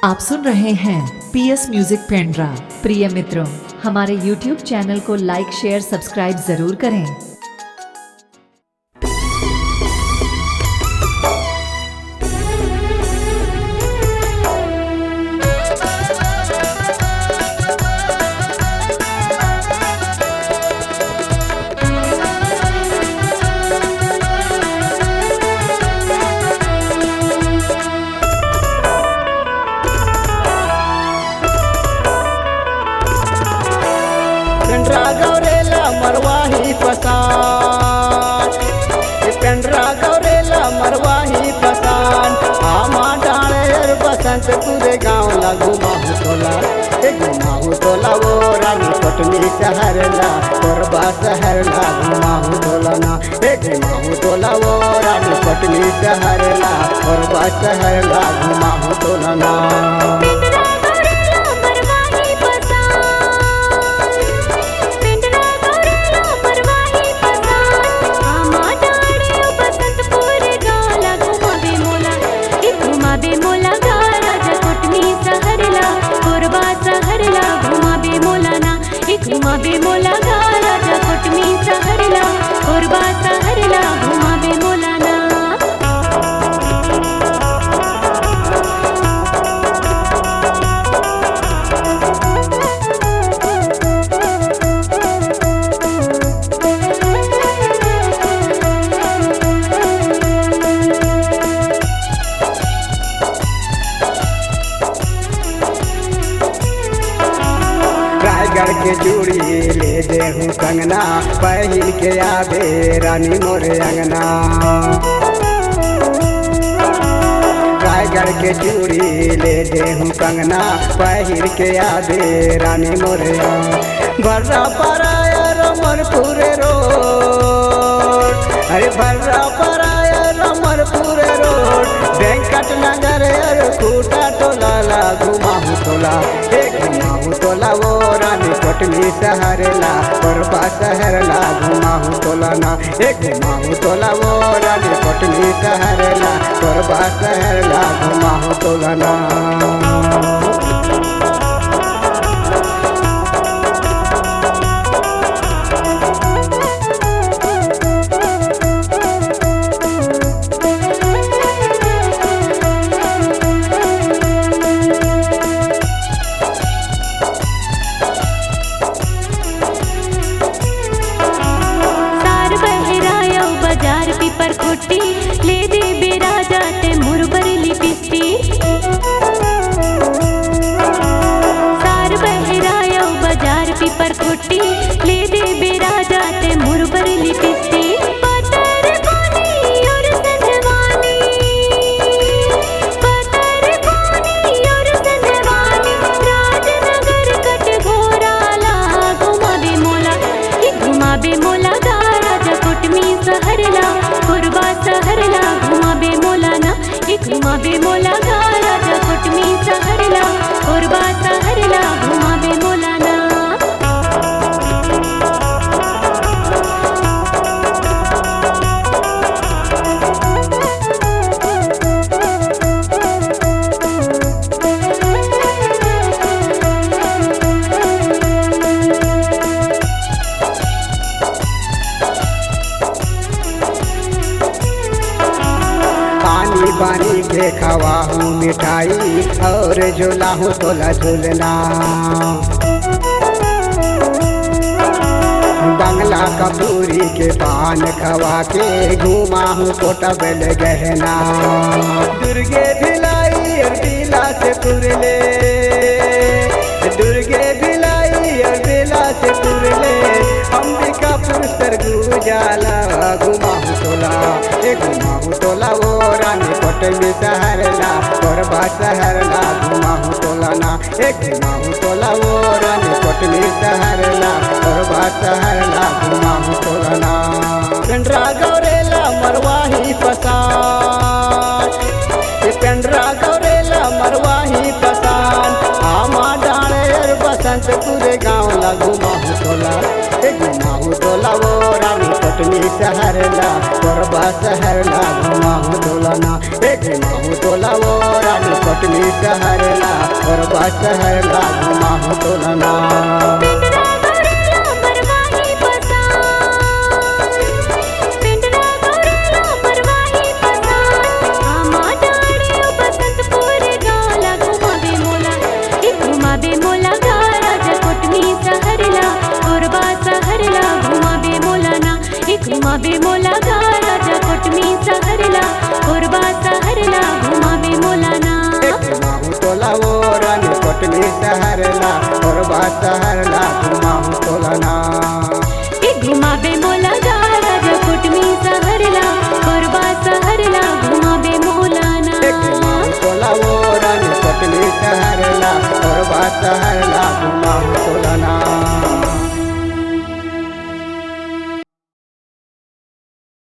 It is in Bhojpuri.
आप सुन रहे हैं पीएस म्यूजिक पेंड्रा। प्रिय मित्रों, हमारे YouTube चैनल को लाइक शेयर सब्सक्राइब जरूर करें। पेंड्रा गौरेला मरवाही पसान, पेंड्रा गौरेला मरवाही पसान। आमा डाले और बसंतपुर गाँव ला घुमाहू तोला, घुमाहू तोला वो रानी पटनी शहर ला, कोरबा शहर ला घुमाहू तोला ना, घुमाहू तोला वो रानी पटनी शहर ला, कोरबा शहर ला घुमाहू तोला ना। घुमाबे मोला राजा कोटमी सहरला, कोरबा सहरला घुमाबे मोला ना। रायगढ़ के चूड़ी ले दे हूँ कंगना, पहिल के आबे रानी मोरे अंगना। रायगढ़ के चूड़ी ले दे हूँ कंगना, पहिल के आबे रानी मोरे भर्रा पराया रमरपुर रोड, अरे भर्रा पराया रमरपुर रोड, वेंकट नगर और खूटा टोला ला घुमाहू तोला, घुमाहू तोला वो रानी पटनी शहर ला, कोरबा शहर ला घुमाहू तोला ना, घुमाहू तोला वो रानी पटनी शहर ला, कोरबा शहर ला घुमाहू तोला ना। पर खोटी ले दे बेरा जाते मुरबर लिपिस्ती, सार बहराया बाजार पीपर खोटी ले दे बेरा जाते मुरबर लिपिस्ती। पतर कोनी और संजवानी, पतर कोनी और संजवानी, राजनगर कट घोराला घुमाबे मोला, घुमाबे मोला राजा कोटमी सहरला, कोरबा सहरला घुमाबे मोला ना, घुमाबे मोला राजा कोटमी सहरला, कोरबा सहरला घुमाबे मोला ना। बानी के खवा हूँ मिठाई और झूला हूँ तोला झूलना, बंगला कपूरी के पान खवा के घुमा हूँ कोटबल गहना। दुर्गे भिलाई और बिला से पुरले, दुर्गे भिलाई और बिला से पुरले, अंबिकापुर सरगू जाला घुमा हूँ तोला, घुमाहू तोला वो रानी पटनी शहर ला, कोरबा शहर ला घुमाहू तोला ना, घुमाहू तोला वो रानी पटनी शहर ला, कोरबा शहर ला घुमाहू तोला ना। पेंड्रा गौरेला मरवाही पसान, पेंड्रा गौरेला मरवाही पसान। आमा डाले और बसंत बसंतपुर गाँव ला घुमाहू टोला घुमाहू टोला वो रानी कटनी शहर ला कोरबा शहर ला घुमाहू टोला ना घुमाहू टोला वो रानी कटनी शहर ला कोरबा शहर ला घुमाहू टोला ना। घुमावे मोला गा राजा कोटमी सहरला कोरबा सहरला घुमावे मोला ना। घुमाहू टोला वो रानी कटनी शहर ला कोरबा शहर ला घुमाहू टोला ना। घुमावे मोला गा राजा कोटमी सहरला कोरबा सहरला घुमावे मोला ना। घुमाहू टोला वो रानी कटनी शहर ला कोरबा शहर ला